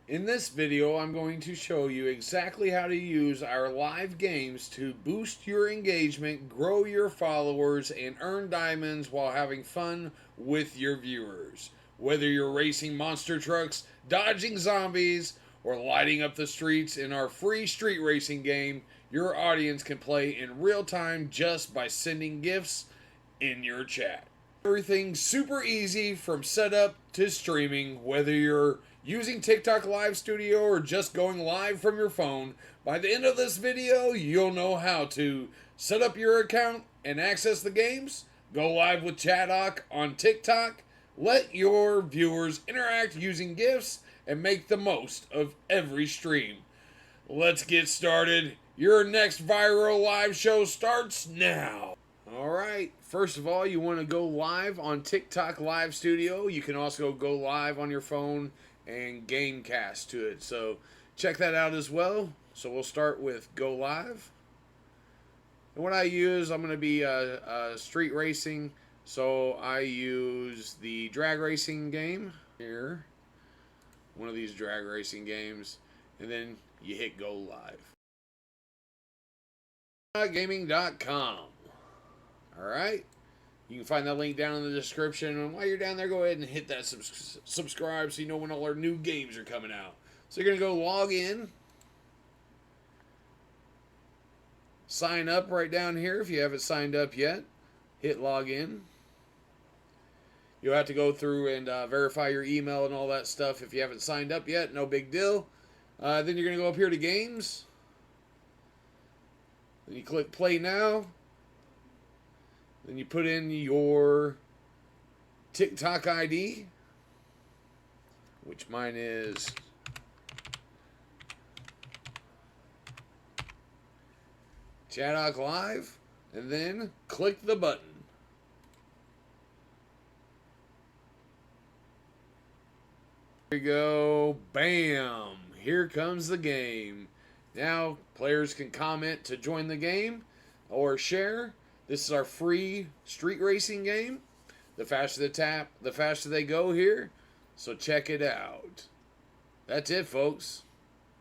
In this video, I'm going to show you exactly how to use our live games to boost your engagement, grow your followers, and earn diamonds while having fun with your viewers. Whether you're racing monster trucks, dodging zombies, or lighting up the streets in our free street racing game, your audience can play in real time just by sending gifts in your chat. Everything's super easy from setup to streaming, whether you're using TikTok Live Studio or just going live from your phone. By the end of this video, you'll know how to set up your account and access the games, go live with Chadoc on TikTok, let your viewers interact using GIFs, and make the most of every stream. Let's get started. Your next viral live show starts now. Alright, first of all, you want to go live on TikTok Live Studio. You can also go live on your phone and Gamecast to it. So check that out as well. So we'll start with go live. And what I use, I'm going to be street racing. So I use the drag racing game here. One of these drag racing games. And then you hit go live. Gaming.com. Alright, you can find that link down in the description, and while you're down there, go ahead and hit that subscribe so you know when all our new games are coming out. So you're going to go log in, sign up right down here if you haven't signed up yet, hit log in. You'll have to go through and verify your email and all that stuff if you haven't signed up yet, no big deal. Then you're going to go up here to games, then you click play now. Then you put in your TikTok ID, which mine is Chadoc Live, and then click the button. There you go. Bam! Here comes the game. Now players can comment to join the game or share. This is our free street racing game. The faster they tap, the faster they go here. So check it out. That's it, folks.